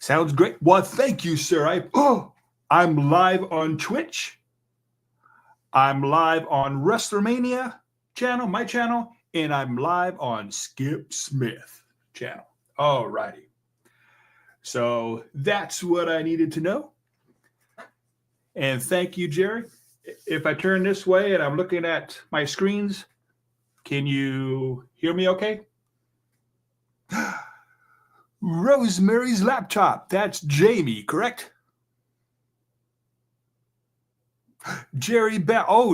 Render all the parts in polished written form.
Sounds great. Well, thank you, sir. I'm live on Twitch. I'm live on ResslerMania channel, my channel, and I'm live on Skip Smith channel. All righty. So that's what I needed to know. And thank you, Jerry. If I turn this way and I'm looking at my screens, can you hear me okay? Rosemary's laptop. That's Jamie, correct? Jerry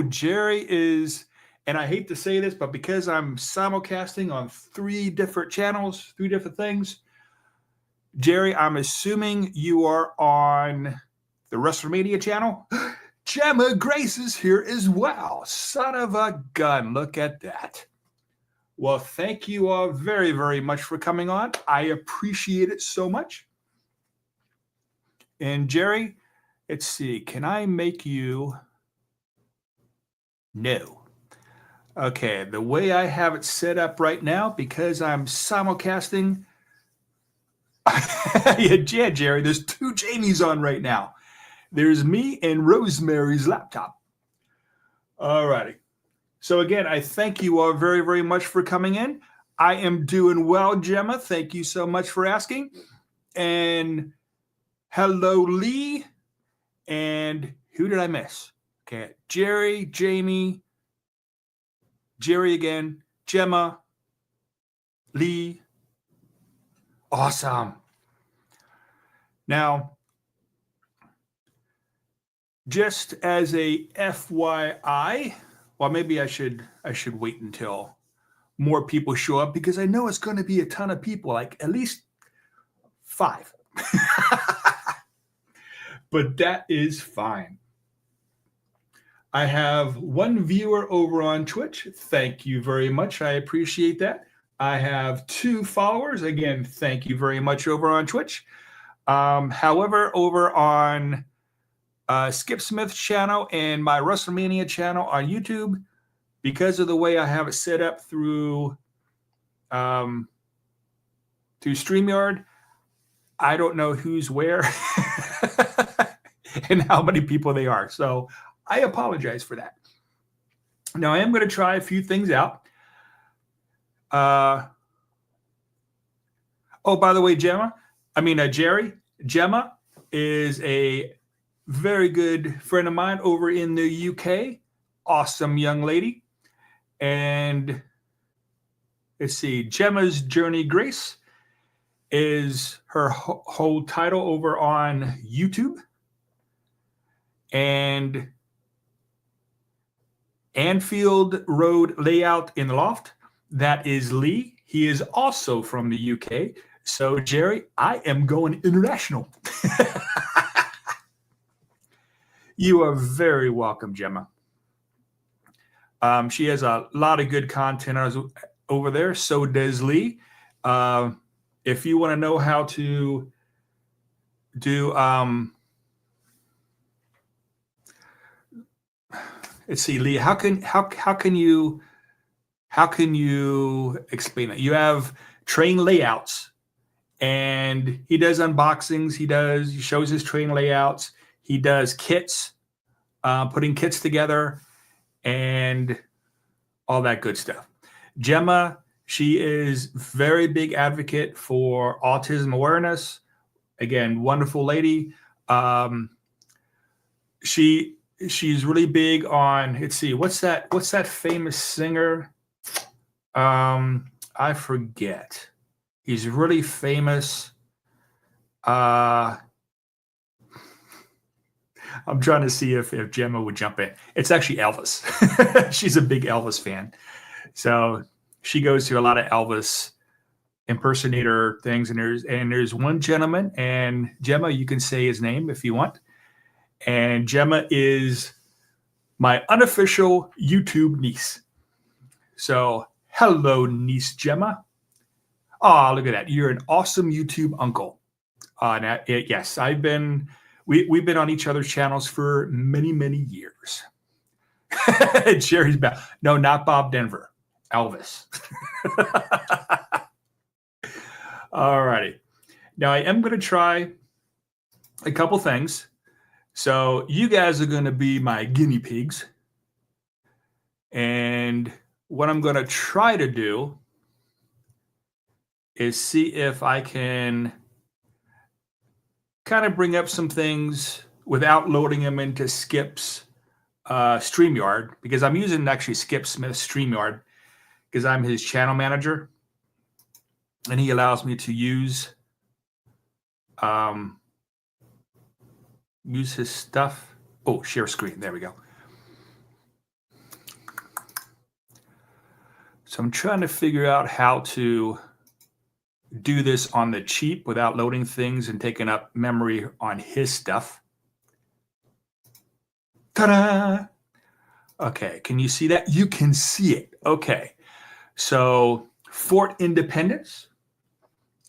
Jerry is, and I hate to say this, but because I'm simulcasting on 3 different channels, 3 different things, Jerry, I'm assuming you are on the ResslerMania channel. Gemma Grace is here as well. Son of a gun. Look at that. Well, thank you all very, very much for coming on. I appreciate it so much. And Jerry, let's see. Can I make you? No. Okay, the way I have it set up right now, because I'm simulcasting. Yeah, Jerry, there's 2 Jamies on right now. There's me and Rosemary's laptop. All righty. So again, I thank you all very, very much for coming in. I am doing well, Gemma. Thank you so much for asking. And hello, Lee. And who did I miss? Okay, Jerry, Jamie, Jerry again, Gemma, Lee. Awesome. Now, just as a FYI, well, maybe I should wait until more people show up, because I know it's going to be a ton of people, like at least 5. But that is fine. I have 1 viewer over on Twitch. Thank you very much. I appreciate that. I have 2 followers. Again, thank you very much over on Twitch. However, over on Skip Smith's channel and my ResslerMania channel on YouTube, because of the way I have it set up through StreamYard, I don't know who's where and how many people they are. So I apologize for that. Now, I am going to try a few things out. Oh, by the way, Jerry, Gemma is a very good friend of mine over in the UK. Awesome young lady. And let's see, Gemma's Journey Grace is her whole title over on YouTube. And Anfield Road Layout in the Loft, that is Lee. He is also from the UK. So, Jerry, I am going international. You are very welcome, Gemma. She has a lot of good content over there. So does Lee. If you want to know how to do, let's see, Lee, how can you explain it? You have train layouts, and he does unboxings. He shows his train layouts. He does kits, putting kits together, and all that good stuff. Gemma, she is very big advocate for autism awareness. Again, wonderful lady. She's really big on, let's see, what's that famous singer? I forget. He's really famous. I'm trying to see if Gemma would jump in. It's actually Elvis. She's a big Elvis fan. So she goes to a lot of Elvis impersonator things. And there's one gentleman, and Gemma, you can say his name if you want. And Gemma is my unofficial YouTube niece. So hello, niece Gemma. Oh, look at that. You're an awesome YouTube uncle. Yes, we've been on each other's channels for many, many years. Jerry's back. No, not Bob Denver. Elvis. All righty. Now I am going to try a couple things. So you guys are going to be my guinea pigs. And what I'm going to try to do is see if I can kind of bring up some things without loading them into Skip's StreamYard, because I'm using actually Skip Smith's StreamYard because I'm his channel manager, and he allows me to use his stuff. Oh, share screen. There we go. So I'm trying to figure out how to do this on the cheap without loading things and taking up memory on his stuff. Ta-da! Okay, can you see that? You can see it. Okay, so Fort Independence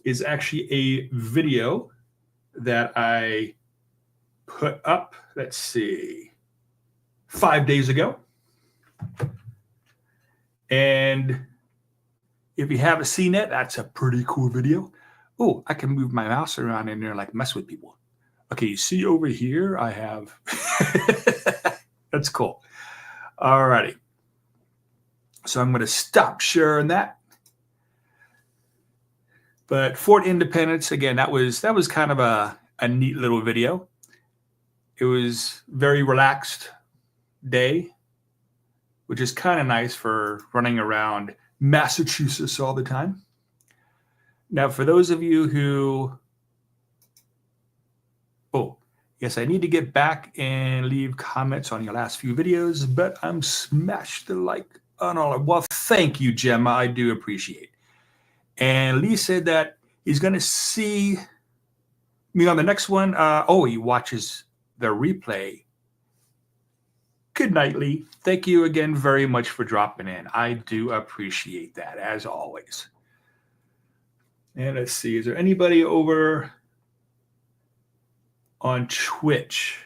is actually a video that I put up, let's see, 5 days ago. And if you haven't seen it, that's a pretty cool video. Oh, I can move my mouse around in there like mess with people. Okay, you see over here, I have, that's cool. All righty. So I'm going to stop sharing that. But Fort Independence, again, that was kind of a neat little video. It was very relaxed day, which is kind of nice for running around Massachusetts all the time. Now, for those of you who, oh, yes, I need to get back and leave comments on your last few videos, but I'm smashed the like on all of. Well, thank you, Gemma. I do appreciate. And Lee said that he's going to see me on the next one. He watches the replay. Good night, Lee. Thank you again very much for dropping in. I do appreciate that, as always. And let's see, is there anybody over on Twitch?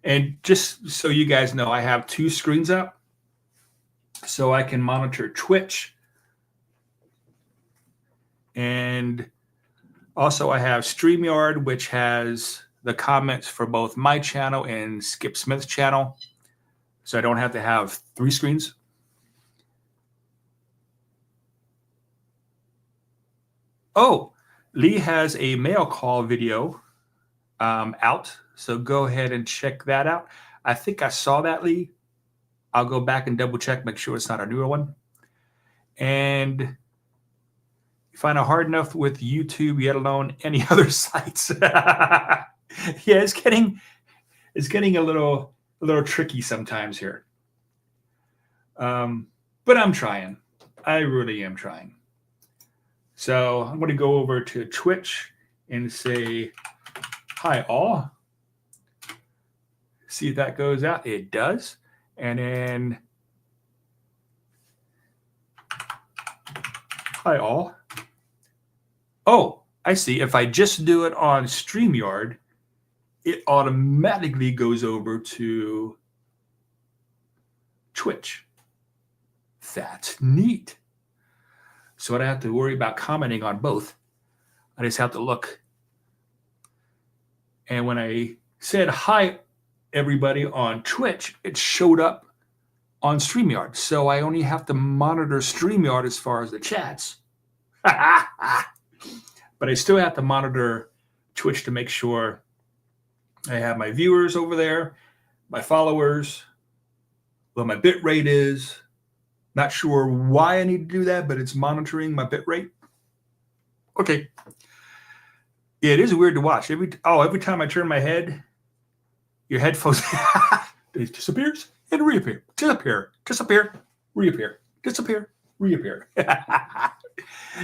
And just so you guys know, I have two screens up, so I can monitor Twitch. And also I have StreamYard, which has the comments for both my channel and Skip Smith's channel. So I don't have to have three screens. Oh, Lee has a mail call video out. So go ahead and check that out. I think I saw that, Lee. I'll go back and double check, make sure it's not a newer one. And you find it hard enough with YouTube, yet alone any other sites. Yeah, it's getting a little tricky sometimes here. But I'm trying. I really am trying. So I'm going to go over to Twitch and say hi all. See if that goes out. It does. And then hi all. Oh, I see. If I just do it on StreamYard, it automatically goes over to Twitch. That's neat. So I don't have to worry about commenting on both. I just have to look. And when I said hi, everybody on Twitch, it showed up on StreamYard. So I only have to monitor StreamYard as far as the chats. But I still have to monitor Twitch to make sure I have my viewers over there, my followers, what my bit rate is. Not sure why I need to do that, but it's monitoring my bit rate. Okay. Yeah, it is weird to watch. Every time I turn my head, your headphones it disappears and reappear. Disappear, reappear, disappear, reappear.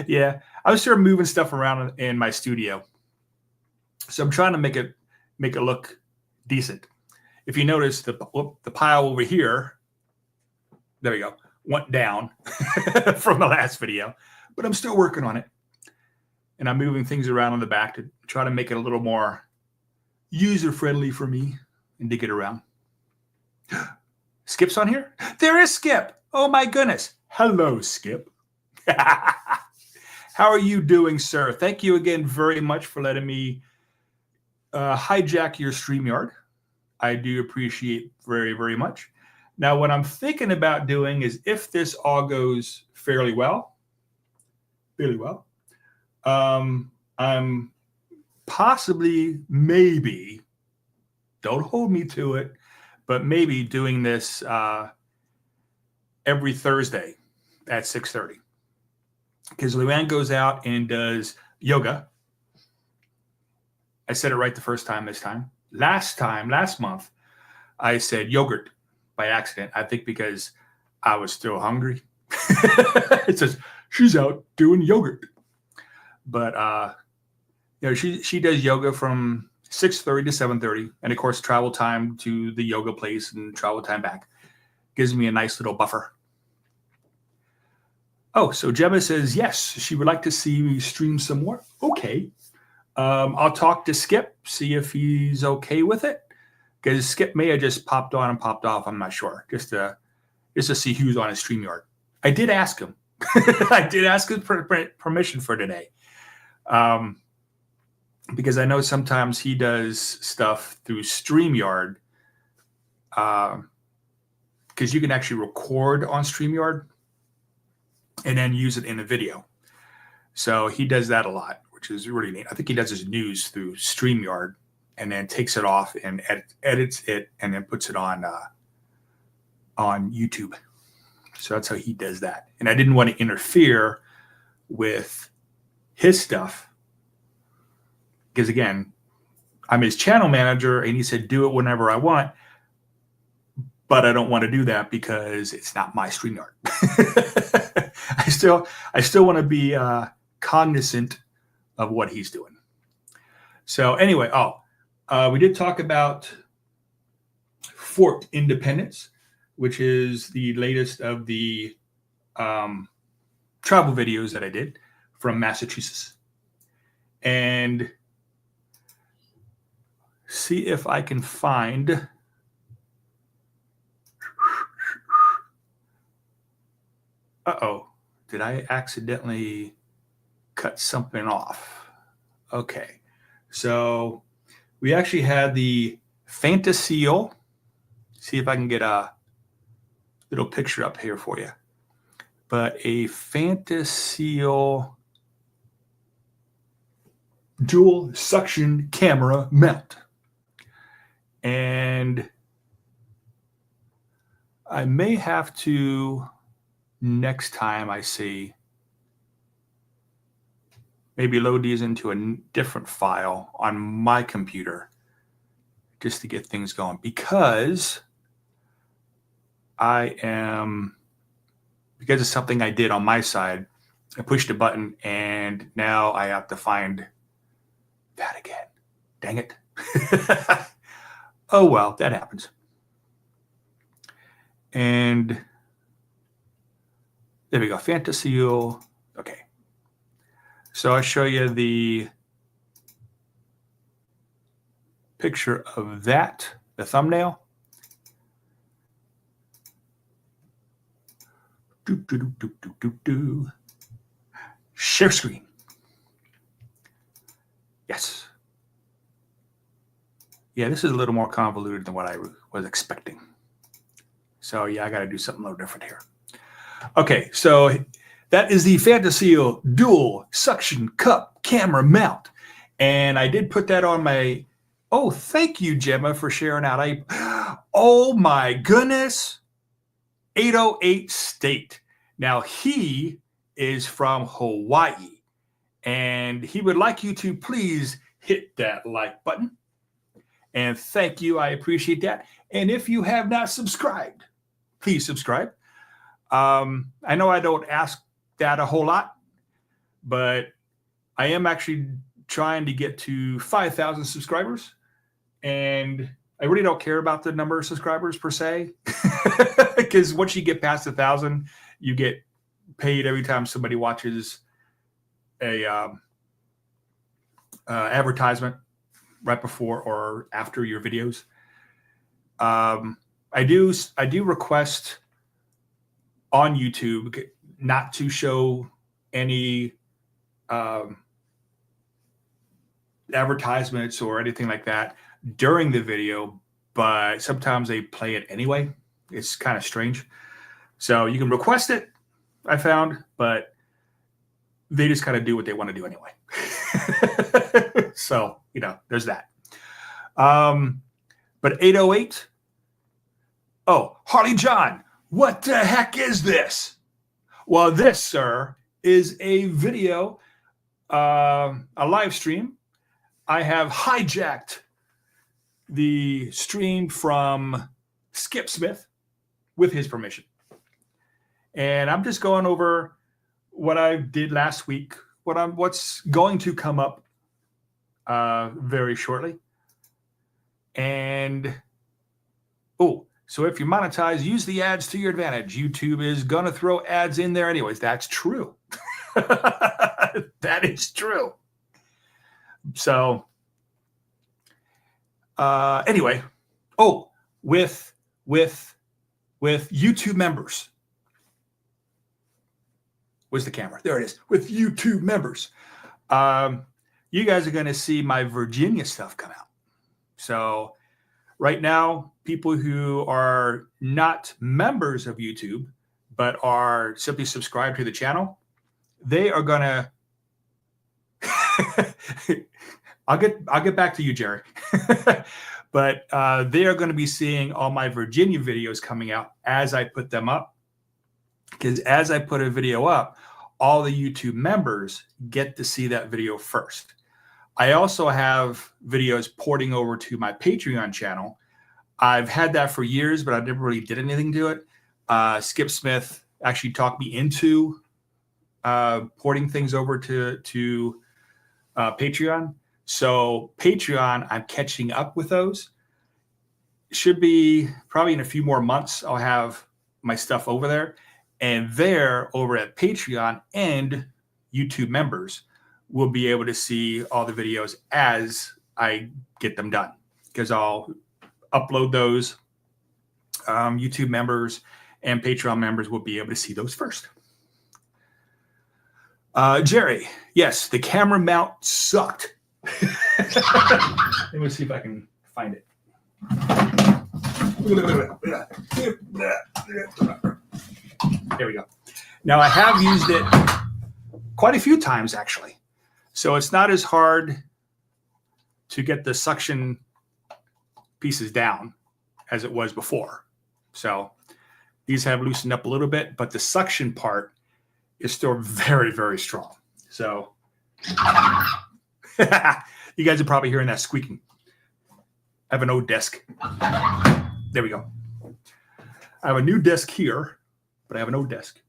Yeah, I was sort of moving stuff around in my studio. So I'm trying to make it look decent. If you notice the pile over here, there we go, went down from the last video, but I'm still working on it. And I'm moving things around on the back to try to make it a little more user-friendly for me and to get around. Skip's on here? There is Skip. Oh my goodness. Hello, Skip. How are you doing, sir? Thank you again very much for letting me hijack your StreamYard. I do appreciate very, very much. Now, what I'm thinking about doing is if this all goes fairly well, I'm possibly, maybe, don't hold me to it, but maybe doing this every Thursday at 6:30. Because Luann goes out and does yoga. I said it right the first time this time. Last month, I said yogurt by accident. I think because I was still hungry. It says she's out doing yogurt. But she does yoga from 6:30 to 7:30, and of course travel time to the yoga place and travel time back gives me a nice little buffer. Oh, so Gemma says yes, she would like to see me stream some more. Okay, I'll talk to Skip, see if he's okay with it, because Skip may have just popped on and popped off. I'm not sure, just to see who's on his StreamYard. I did ask him. I did ask him for permission for today. Because I know sometimes he does stuff through StreamYard, because you can actually record on StreamYard and then use it in a video. So he does that a lot, which is really neat. I think he does his news through StreamYard and then takes it off and edits it and then puts it on YouTube. So that's how he does that. And I didn't want to interfere with his stuff, because again, I'm his channel manager and he said, do it whenever I want, but I don't want to do that because it's not my StreamYard. I still want to be cognizant of what he's doing. So anyway, we did talk about Fort Independence, which is the latest of the travel videos that I did from Massachusetts. And see if I can find did I accidentally cut something off? Okay, so we actually had the Fantaseal. See if I can get a little picture up here for you. But a Fantaseal dual suction camera mount. And I may have to, next time I see, maybe load these into a different file on my computer just to get things going, because because it's something I did on my side. I pushed a button and now I have to find that again. Dang it. Oh, well, that happens. And there we go. Fantaseal. Okay. So I'll show you the picture of that, the thumbnail. Share screen. Yes. Yeah, this is a little more convoluted than what I was expecting. So yeah, I got to do something a little different here. Okay, so that is the Fantaseal dual suction cup camera mount. And I did put that on my, oh, thank you, Gemma, for sharing out. Oh my goodness, 808 State. Now he is from Hawaii, and he would like you to please hit that like button. And thank you, I appreciate that. And if you have not subscribed, please subscribe. I know I don't ask that a whole lot, but I am actually trying to get to 5,000 subscribers. And I really don't care about the number of subscribers per se, because once you get past 1,000, you get paid every time somebody watches a advertisement right before or after your videos. I do request on YouTube not to show any advertisements or anything like that during the video, but sometimes they play it anyway. It's kind of strange. So you can request it, I found, but they just kind of do what they want to do anyway. So, there's that. But 808, oh, Harley John, what the heck is this? Well, this, sir, is a video, a live stream. I have hijacked the stream from Skip Smith with his permission. And I'm just going over what I did last week, what's going to come up very shortly. And, so if you monetize, use the ads to your advantage. YouTube is going to throw ads in there anyways. That's true. That is true. So, anyway, with YouTube members. Where's the camera? There it is. With YouTube members. You guys are going to see my Virginia stuff come out. So right now, people who are not members of YouTube, but are simply subscribed to the channel, they are going to, I'll get back to you, Jerry. But they are going to be seeing all my Virginia videos coming out as I put them up. Because as I put a video up, all the YouTube members get to see that video first. I also have videos porting over to my Patreon channel. I've had that for years, but I never really did anything to it. Skip Smith actually talked me into porting things over to Patreon. So Patreon, I'm catching up with those. Should be probably in a few more months, I'll have my stuff over there. And there, over at Patreon and YouTube members, will be able to see all the videos as I get them done. Because I'll upload those. YouTube members and Patreon members will be able to see those first. Jerry, yes, the camera mount sucked. Let me see if I can find it. There we go. Now, I have used it quite a few times, actually. So it's not as hard to get the suction pieces down as it was before. So these have loosened up a little bit, but the suction part is still very, very strong. So you guys are probably hearing that squeaking. I have an old desk. There we go. I have a new desk here, but I have an old desk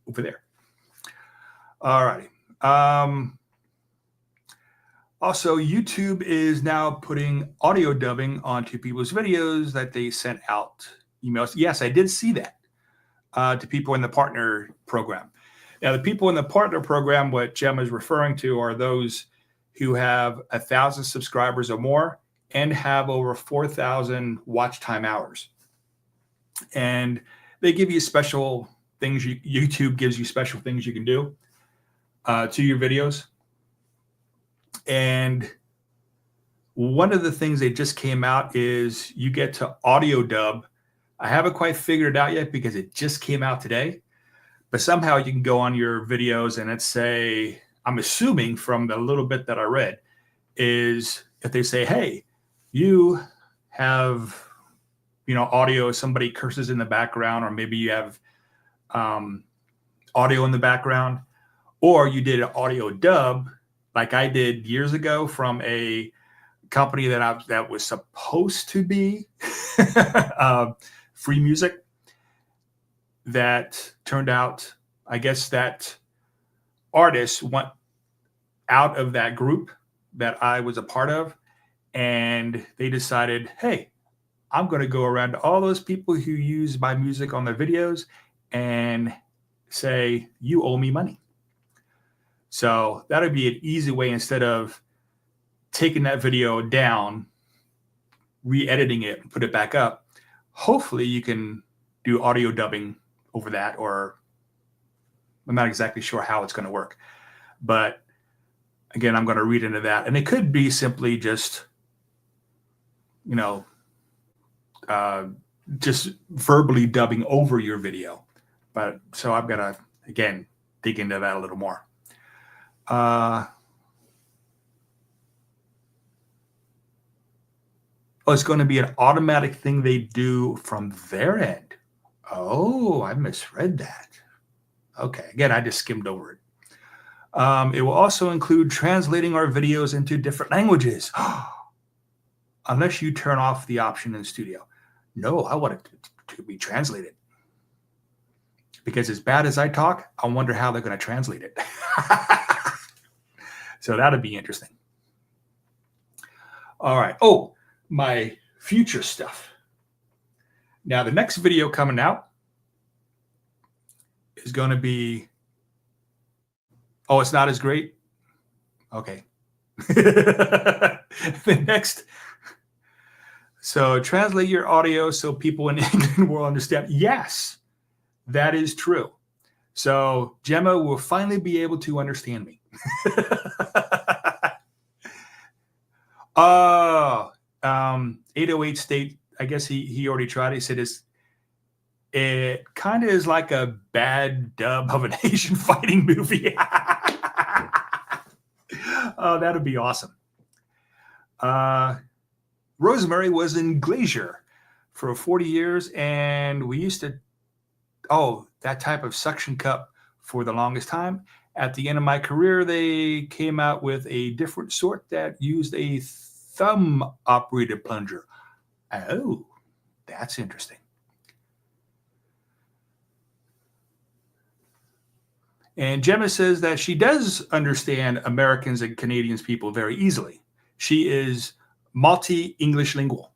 over there. All righty. Also, YouTube is now putting audio dubbing onto people's videos that they sent out emails. Yes, I did see that to people in the partner program. Now, the people in the partner program, what Gemma is referring to, are those who have 1,000 subscribers or more and have over 4,000 watch time hours. And they give you special things. YouTube gives you special things you can do to your videos. And one of the things that just came out is you get to audio dub. I haven't quite figured it out yet because it just came out today. But somehow you can go on your videos and let's say, I'm assuming from the little bit that I read, is if they say, hey, you have, audio, somebody curses in the background, or maybe you have audio in the background, or you did an audio dub like I did years ago from a company that was supposed to be free music, that turned out, I guess that artists went out of that group that I was a part of, and they decided, hey, I'm going to go around to all those people who use my music on their videos and say, you owe me money. So that would be an easy way, instead of taking that video down, re-editing it and put it back up. Hopefully you can do audio dubbing over that, or I'm not exactly sure how it's going to work. But again, I'm going to read into that. And it could be simply just, just verbally dubbing over your video. But so I've got to, again, dig into that a little more. It's going to be an automatic thing they do from their end. Oh, I misread that. Okay, again, I just skimmed over it. It will also include translating our videos into different languages. Unless you turn off the option in Studio. No, I want it to be translated. Because as bad as I talk, I wonder how they're going to translate it. So that'll be interesting. All right. Oh, my future stuff. Now, the next video coming out is going to be, oh, it's not as great? Okay. The next, so translate your audio so people in England will understand. Yes, that is true. So Gemma will finally be able to understand me. 808 State, I guess he already tried it. He said it kind of is like a bad dub of an Asian fighting movie. Oh, that'd be awesome. Rosemary was in Glacier for 40 years, and we used to, that type of suction cup for the longest time. At the end of my career, they came out with a different sort that used a thumb-operated plunger. Oh, that's interesting. And Gemma says that she does understand Americans and Canadians people very easily. She is multi-English lingual.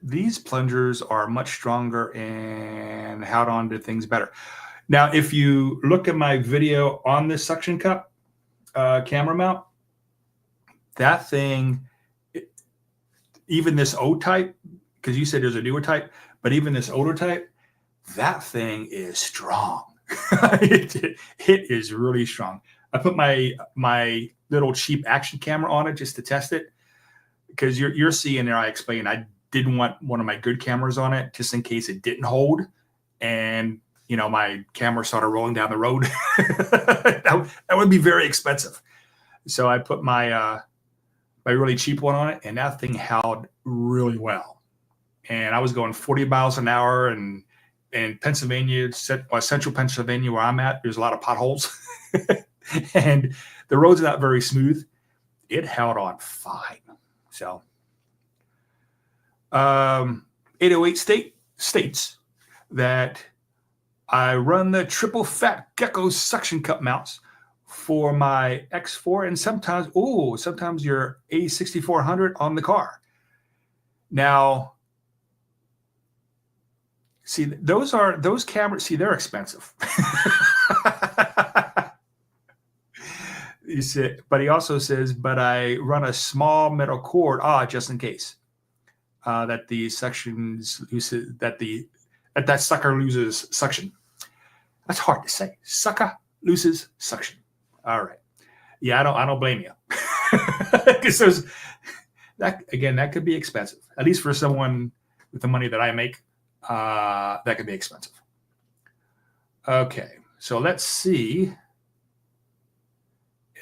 These plungers are much stronger and held on to things better. Now, if you look at my video on this suction cup camera mount, that thing, even this old type, because you said there's a newer type, but even this older type, that thing is strong. It is really strong. I put my little cheap action camera on it just to test it, because you're seeing there, I explained I didn't want one of my good cameras on it just in case it didn't hold, and my camera started rolling down the road. that would be very expensive. So I put my really cheap one on it, and that thing held really well. And I was going 40 miles an hour, and in Pennsylvania, central Pennsylvania, where I'm at, there's a lot of potholes, and the road's not very smooth. It held on fine. So 808 states that I run the triple fat gecko suction cup mounts for my X4 and sometimes your A6400 on the car. Now, see, those cameras, they're expensive. But he also says, but I run a small metal cord, just in case that the sections that sucker loses suction. That's hard to say. Sucker loses suction. All right. Yeah, I don't blame you. Because that could be expensive. At least for someone with the money that I make, that could be expensive. Okay, so let's see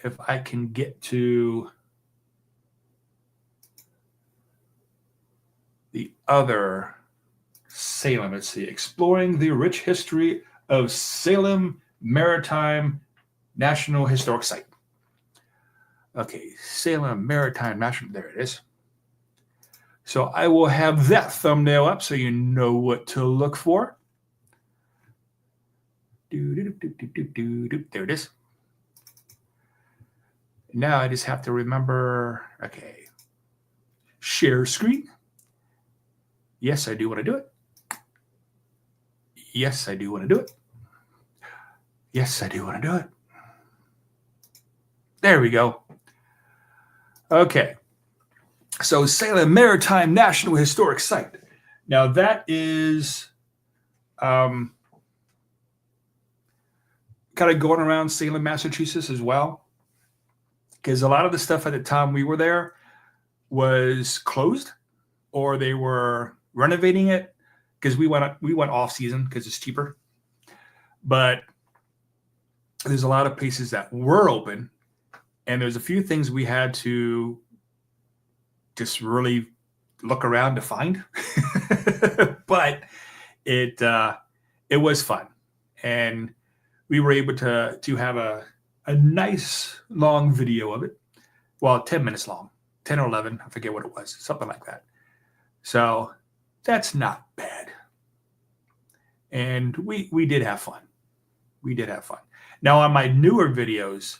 if I can get to the other Salem. Let's see, exploring the rich history of Salem Maritime National Historic Site. Okay, Salem Maritime National, there it is. So I will have that thumbnail up so you know what to look for. There it is. Now I just have to remember, okay, share screen. Yes, I do want to do it. Yes, I do want to do it. Yes, I do want to do it. There we go. Okay. So Salem Maritime National Historic Site. Now that is kind of going around Salem, Massachusetts as well, because a lot of the stuff at the time we were there was closed, or they were renovating it, because we went off season because it's cheaper. But there's a lot of places that were open, and there's a few things we had to just really look around to find. But it was fun, and we were able to have a nice long video of it. Well, 10 minutes long, 10 or 11, I forget what it was, something like that. So that's not bad. And we did have fun. We did have fun. Now on my newer videos,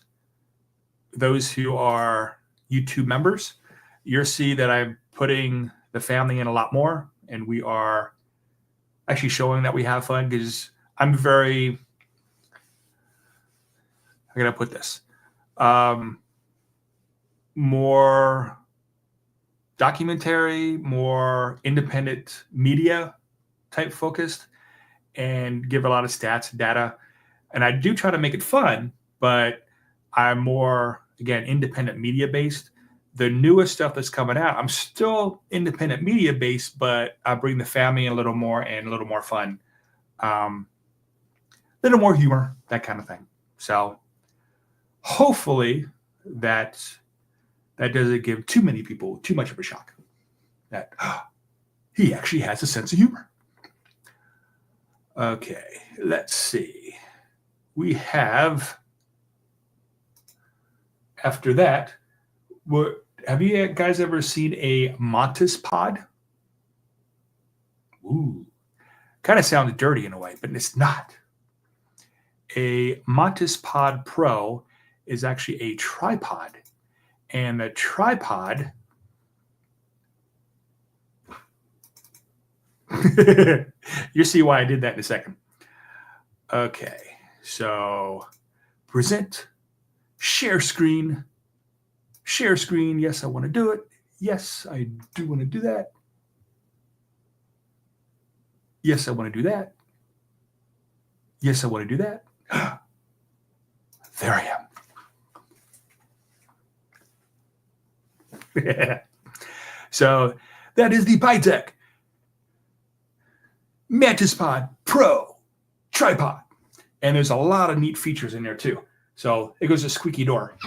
those who are YouTube members, you'll see that I'm putting the family in a lot more, and we are actually showing that we have fun, because I'm very, how can I put this? More documentary, more independent media type focused, and give a lot of stats, data. And I do try to make it fun, but I'm more, again, independent media based. The newest stuff that's coming out, I'm still independent media based, but I bring the family in a little more and a little more fun, a little more humor, that kind of thing. So hopefully that doesn't give too many people too much of a shock that he actually has a sense of humor. Okay, let's see. We have, after that, have you guys ever seen a Mantis pod? Ooh, kind of sounds dirty in a way, but it's not. A Mantis Pod Pro is actually a tripod, and the tripod you'll see why I did that in a second. Okay, so present, share screen. Share screen. Yes, I want to do it. Yes, I do want to do that. Yes, I want to do that. Yes, I want to do that. There I am. So that is the Pytech Mantis Pod Pro tripod. And there's a lot of neat features in there too. So it goes a squeaky door.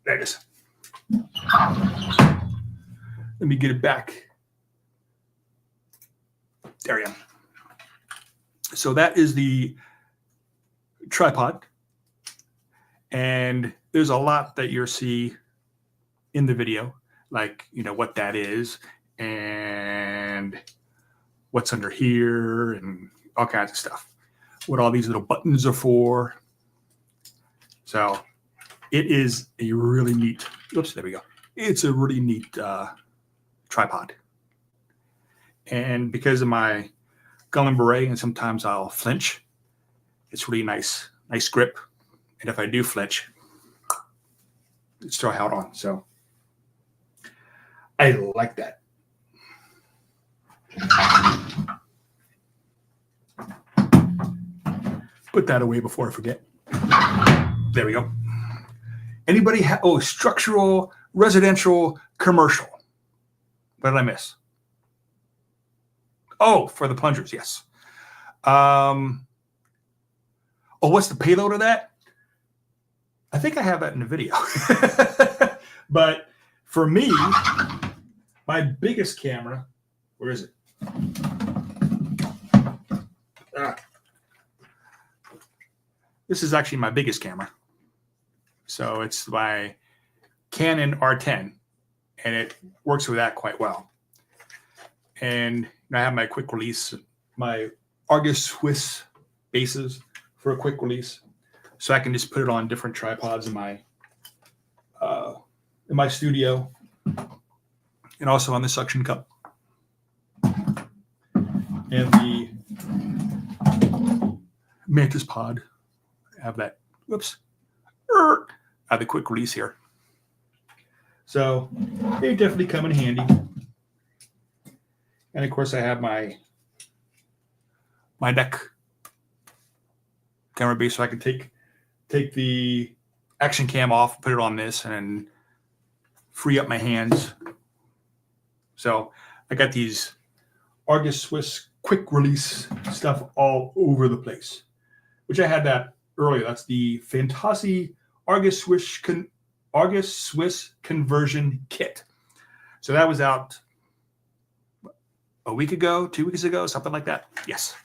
There it is. Let me get it back. There we go. So that is the tripod. And there's a lot that you'll see in the video, like, what that is and what's under here and all kinds of stuff. What all these little buttons are for. So it is a really neat, oops, there we go. It's a really neat tripod. And because of my gun beret, and sometimes I'll flinch, it's really nice grip. And if I do flinch, it's still held on. So I like that. Put that away before I forget. There we go. Anybody structural, residential, commercial. What did I miss? Oh, for the plungers, yes. What's the payload of that? I think I have that in the video. But for me, my biggest camera, where is it? This is actually my biggest camera. So it's my Canon R10, and it works with that quite well. And I have my quick release, my Argus Swiss bases for a quick release. So I can just put it on different tripods in my studio, and also on the suction cup. And the Mantis Pod, I have that, whoops, I have the quick release here. So they definitely come in handy. And of course, I have my neck camera base, so I can take the action cam off, put it on this, and free up my hands. So I got these Argus Swiss quick release stuff all over the place, which I had that earlier. That's the Fantasi Argus Swiss conversion kit. So that was out a week ago, 2 weeks ago, something like that. Yes.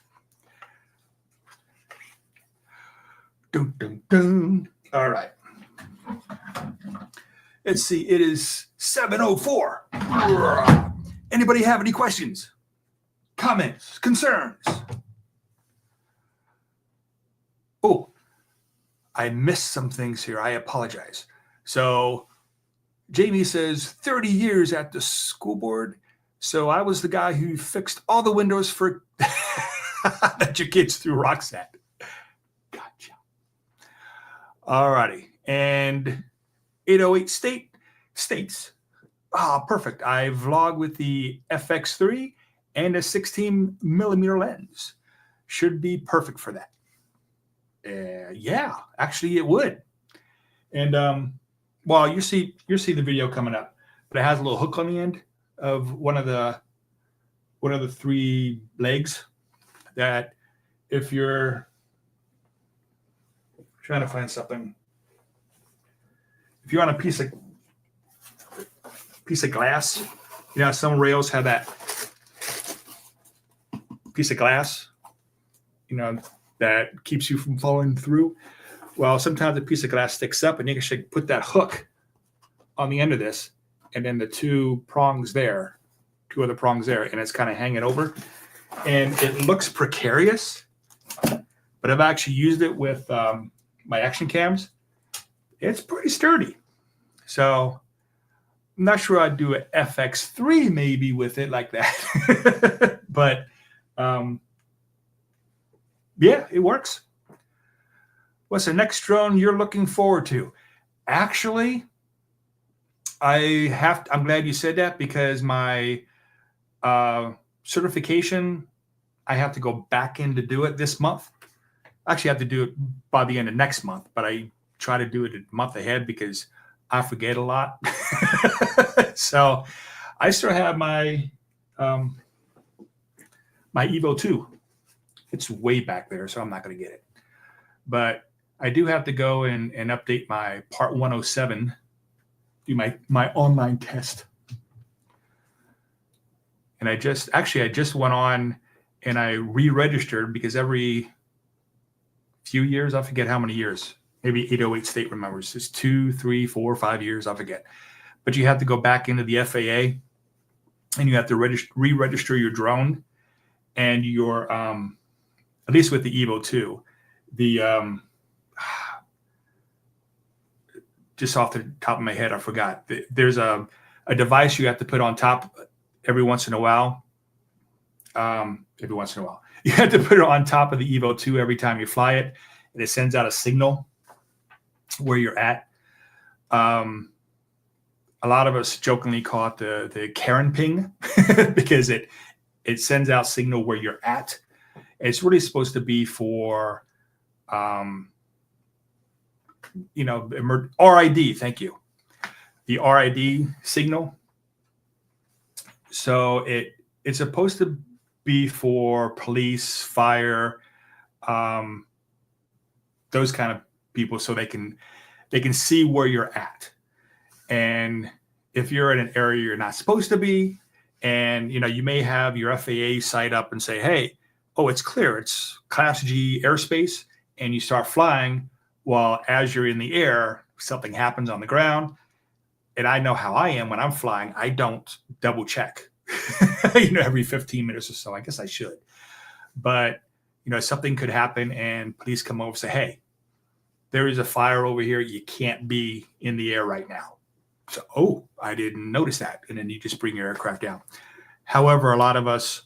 Dun, dun, dun. All right. Let's see. It is 7:04. Anybody have any questions, comments, concerns? Oh, I missed some things here. I apologize. So Jamie says 30 years at the school board. So I was the guy who fixed all the windows for that your kids threw rocks at. Gotcha. All righty. And 808 states. Perfect. I vlog with the FX3 and a 16 millimeter lens. Should be perfect for that. Yeah, actually it would. And well, you see the video coming up, but it has a little hook on the end of one of the 3 legs that if you're trying to find something, if you're on a piece of glass, you know, some rails have that piece of glass, you know, that keeps you from falling through. Well, sometimes the piece of glass sticks up, and you can put that hook on the end of this, and then the 2 other prongs there, and it's kind of hanging over. And it looks precarious, but I've actually used it with my action cams. It's pretty sturdy. So I'm not sure I'd do an FX3 maybe with it like that. But yeah, it works. What's the next drone you're looking forward to? Actually, I'm glad you said that, because my certification, I have to go back in to do it this month. Actually, I have to do it by the end of next month, but I try to do it a month ahead because I forget a lot. So I still have my my Evo 2. It's way back there, so I'm not going to get it. But I do have to go and update my Part 107, do my online test. And I just went on and I re-registered, because every few years, I forget how many years, maybe 808 state remembers, it's 2, 3, 4, 5 years, I forget. But you have to go back into the FAA and you have to re-register your drone and your, at least with the Evo 2, the, just off the top of my head, I forgot. There's a device you have to put on top every once in a while. You have to put it on top of the Evo 2 every time you fly it, and it sends out a signal where you're at. A lot of us jokingly call it the Karen ping because it sends out signal where you're at. It's really supposed to be for RID. Thank you. The RID signal. So it's supposed to be for police, fire, those kind of people, so they can see where you're at. And if you're in an area you're not supposed to be, and you may have your FAA site up and say, hey, oh, it's clear, it's Class G airspace, and you start flying. Well, as you're in the air, something happens on the ground. And I know how I am when I'm flying. I don't double check, every 15 minutes or so. I guess I should. But, something could happen and police come over and say, hey, there is a fire over here. You can't be in the air right now. So, oh, I didn't notice that. And then you just bring your aircraft down. However, a lot of us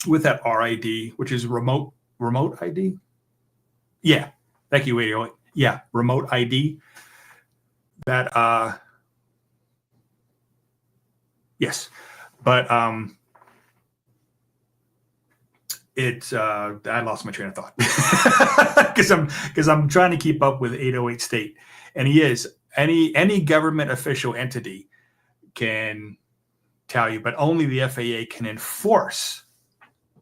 with that RID, which is remote ID. Yeah. Thank you, 808. Yeah, remote ID. That Yes, but I lost my train of thought because I'm trying to keep up with 808 State, and he is any government official entity can tell you, but only the FAA can enforce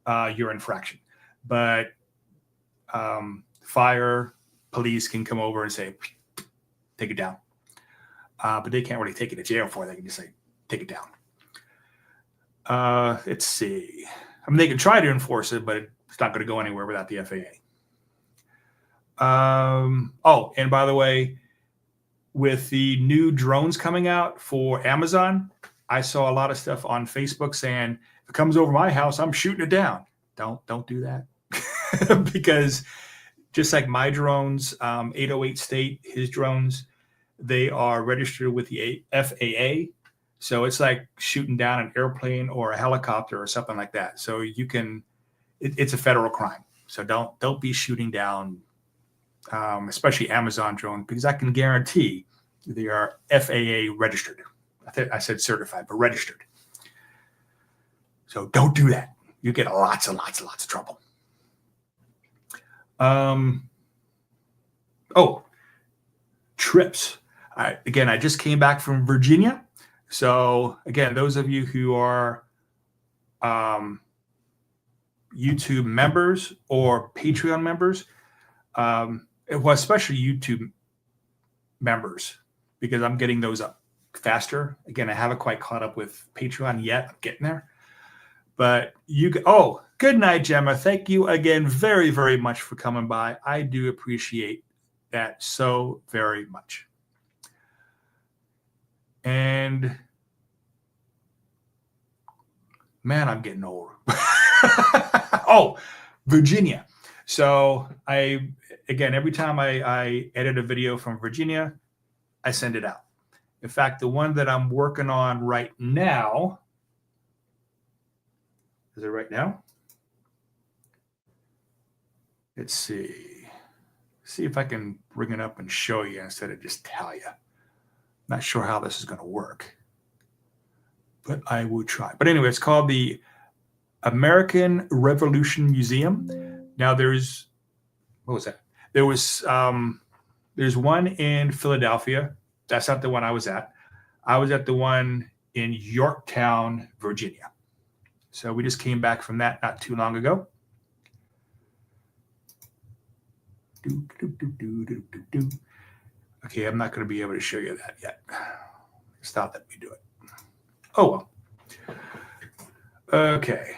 your infraction. But fire, police can come over and say, take it down. But they can't really take it to jail for it. They can just say, take it down. Let's see. I mean, they can try to enforce it, but it's not going to go anywhere without the FAA. Oh, and by the way, with the new drones coming out for Amazon, I saw a lot of stuff on Facebook saying, if it comes over my house, I'm shooting it down. Don't do that. Because just like my drones, 808 State, his drones, they are registered with the FAA. So it's like shooting down an airplane or a helicopter or something like that. So you can, it's a federal crime. So don't be shooting down, especially Amazon drones, because I can guarantee they are FAA registered. I said certified, but registered. So don't do that. You get lots and lots and lots of trouble. Oh, trips. Again, I just came back from Virginia. So again, those of you who are YouTube members or Patreon members, well, especially YouTube members, because I'm getting those up faster. Again, I haven't quite caught up with Patreon yet. I'm getting there. But oh, good night, Gemma. Thank you again very, very much for coming by. I do appreciate that so very much. And man, I'm getting old. Oh, Virginia. So every time I edit a video from Virginia, I send it out. In fact, the one that I'm working on right now, is it right now? Let's see. See if I can bring it up and show you instead of just tell you. Not sure how this is going to work, but I will try. But anyway, it's called the American Revolution Museum. Now what was that? There's one in Philadelphia. That's not the one I was at. I was at the one in Yorktown, Virginia. So we just came back from that not too long ago. Okay, I'm not going to be able to show you that yet. It's not that we do it. Oh, well. Okay.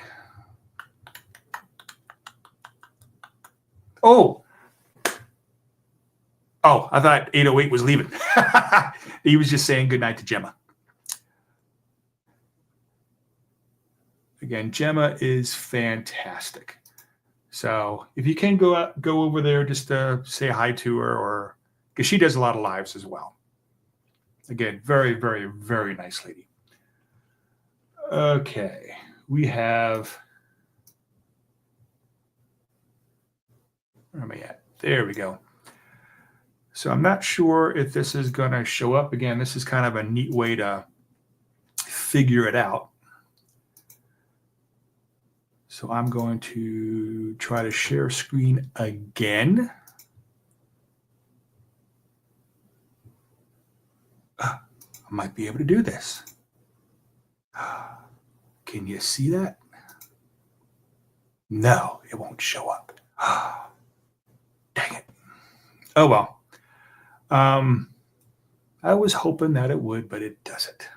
Oh, I thought 808 was leaving. He was just saying goodnight to Gemma. Again, Gemma is fantastic. So if you can go over there just to say hi to her, or because she does a lot of lives as well. Again, very, very, very nice lady. Okay, we have, where am I at? There we go. So I'm not sure if this is going to show up. Again, this is kind of a neat way to figure it out. So I'm going to try to share screen again. I might be able to do this. Can you see that? No, it won't show up. Dang it. Oh, well. I was hoping that it would, but it doesn't.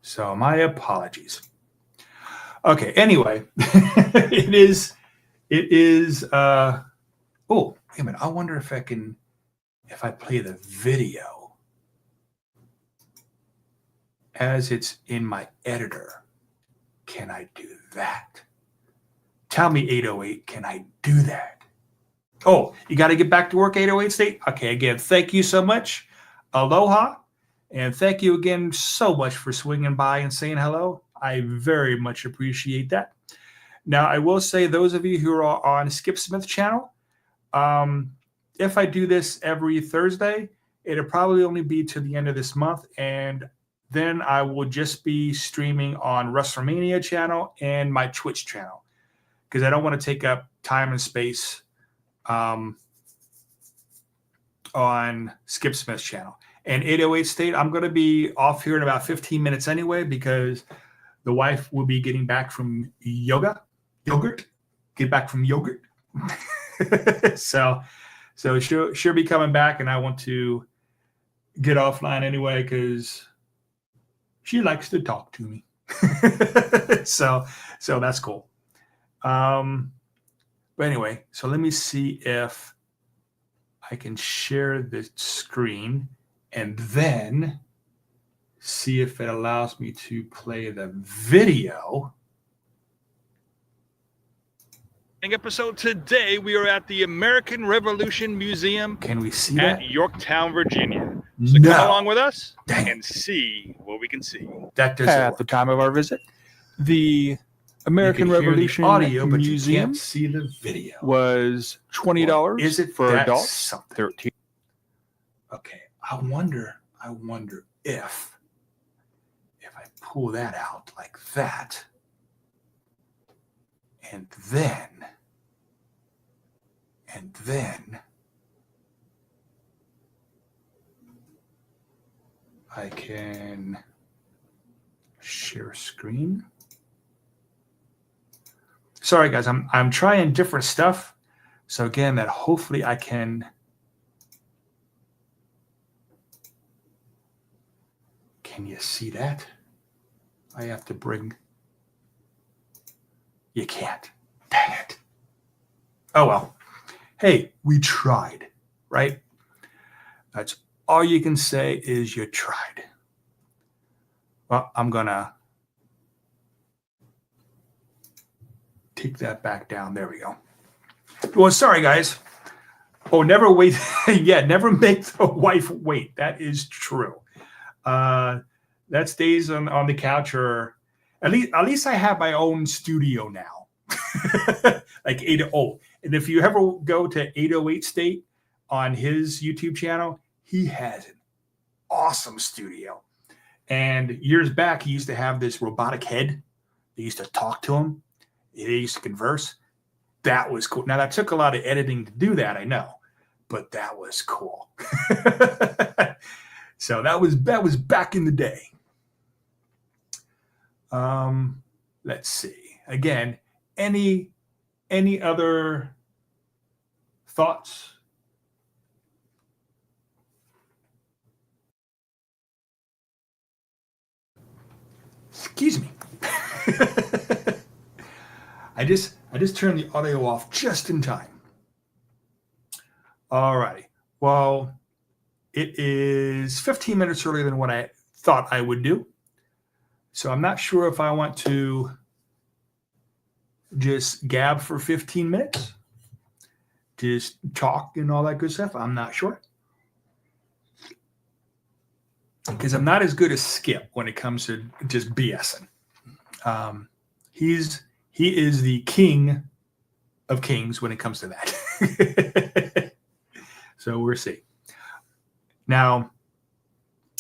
So my apologies. Okay, anyway, it is, oh, wait a minute. I wonder if I play the video as it's in my editor, can I do that? Tell me, 808, can I do that? Oh, you got to get back to work, 808 State? Okay, again, thank you so much. Aloha. And thank you again so much for swinging by and saying hello. I very much appreciate that. Now, I will say, those of you who are on Skip Smith's channel, if I do this every Thursday, it'll probably only be to the end of this month. And then I will just be streaming on ResslerMania channel and my Twitch channel because I don't want to take up time and space on Skip Smith's channel. And 808 State, I'm going to be off here in about 15 minutes anyway because the wife will be getting back from yogurt. so she'll be coming back, and I want to get offline anyway because she likes to talk to me. so that's cool. But anyway, so let me see if I can share the screen and then see if it allows me to play the video. Episode today, we are at the American Revolution Museum. Can we see at that? Yorktown, Virginia. So come along with us and see what we can see. That doesn't At work. the time of our visit, the American Revolution audio, but Museum you can't see the video. was $20. Is it for that adults? something? 13. Okay, I wonder if I pull that out like that, and then I can share screen. Sorry guys, I'm trying different stuff. So again, that hopefully I can. Can you see that? I have to bring. You can't. Dang it. Oh well. Hey, we tried, right? That's all you can say is you tried. Well, I'm gonna take that back down. There we go. Well, sorry guys. Oh, never wait. Yeah, never make the wife wait. That is true. That stays on the couch, or at least I have my own studio now. Like 808. And if you ever go to 808 State on his YouTube channel, he has an awesome studio. And years back, he used to have this robotic head. They used to talk to him. They used to converse. That was cool. Now, that took a lot of editing to do that, I know. But that was cool. So that was back in the day. Let's see. Again, any other thoughts? Excuse me. I just turned the audio off just in time. All righty. Well, it is 15 minutes earlier than what I thought I would do. So I'm not sure if I want to just gab for 15 minutes, just talk and all that good stuff. I'm not sure. Because I'm not as good as Skip when it comes to just BSing. He is the king of kings when it comes to that. So we'll see. Now,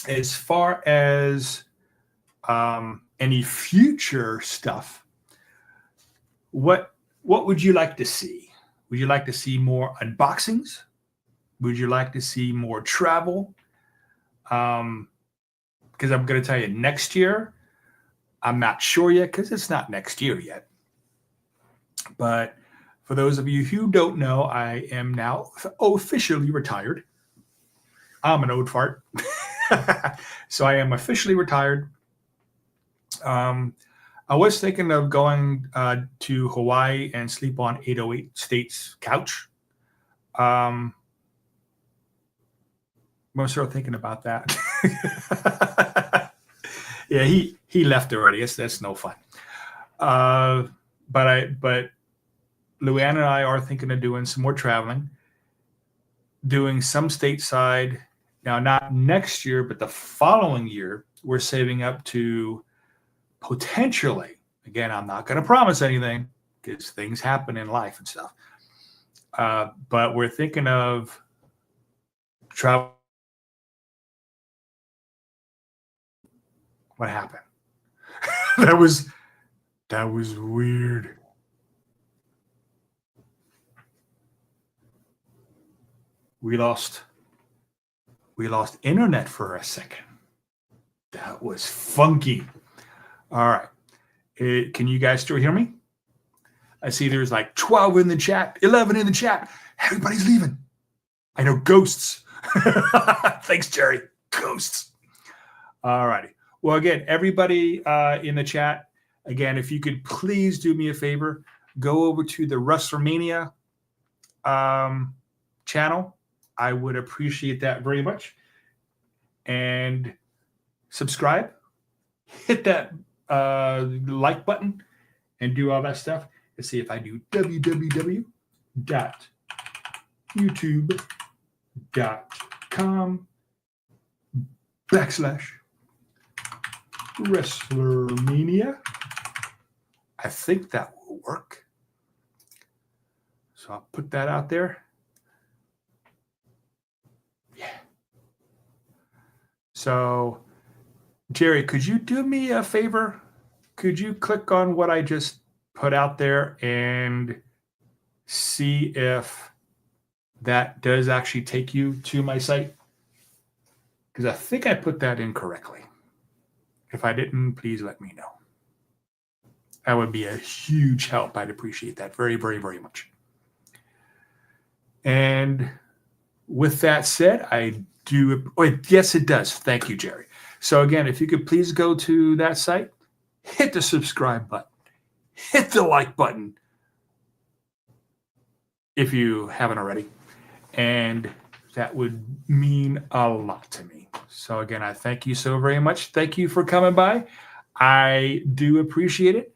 as far as any future stuff, what would you like to see? Would you like to see more unboxings? Would you like to see more travel? Because I'm going to tell you, next year, I'm not sure yet because it's not next year yet. But for those of you who don't know, I am now officially retired. I'm an old fart. So I am officially retired. I was thinking of going to Hawaii and sleep on 808 State's couch. I'm sort of thanking about that. Yeah, he left already. That's no fun. But Luann and I are thinking of doing some more traveling, doing some stateside. Now, not next year, but the following year, we're saving up to potentially, again, I'm not going to promise anything because things happen in life and stuff. But we're thinking of travel What happened? That was weird. We lost internet for a second. That was funky. All right. Can you guys still hear me? I see there's like 12 in the chat, 11 in the chat. Everybody's leaving. I know, ghosts. Thanks, Jerry. Ghosts. All righty. Well, again, everybody in the chat, again, if you could please do me a favor, go over to the ResslerMania channel. I would appreciate that very much. And subscribe, hit that like button, and do all that stuff. Let's see if I do www.youtube.com/ResslerMania. I think that will work. So I'll put that out there. Yeah. So, Jerry, could you do me a favor? Could you click on what I just put out there and see if that does actually take you to my site? Because I think I put that in correctly. If I didn't, please let me know. That would be a huge help. I'd appreciate that very, very, very much. And with that said, I do. Oh, yes, it does. Thank you, Jerry. So again, if you could please go to that site, hit the subscribe button, hit the like button if you haven't already. And that would mean a lot to me. So again, I thank you so very much. Thank you for coming by. I do appreciate it.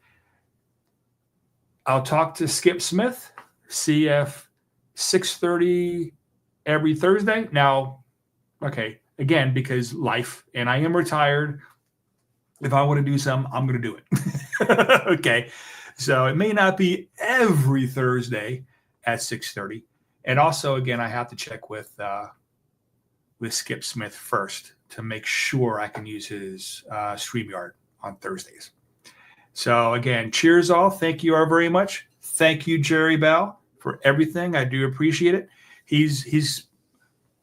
I'll talk to Skip Smith, see if 6:30 every Thursday. Now, okay, again, because life, and I am retired. If I want to do something, I'm going to do it. Okay. So it may not be every Thursday at 6:30. And also, again, I have to check with Skip Smith first to make sure I can use his StreamYard on Thursdays. So again, cheers all. Thank you all very much. Thank you, Jerry Bell, for everything. I do appreciate it. He's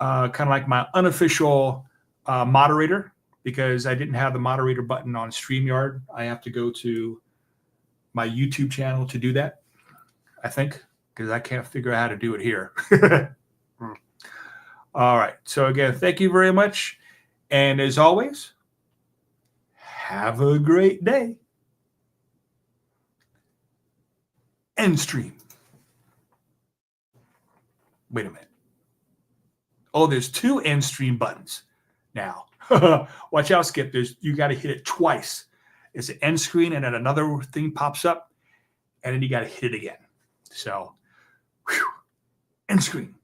kind of like my unofficial moderator, because I didn't have the moderator button on StreamYard. I have to go to my YouTube channel to do that, I think, because I can't figure out how to do it here. All right. So again, thank you very much. And as always, have a great day. End stream. Wait a minute. Oh, there's 2 end stream buttons now. Watch out, Skip. You got to hit it twice. It's an end screen, and then another thing pops up, and then you got to hit it again. So, end screen.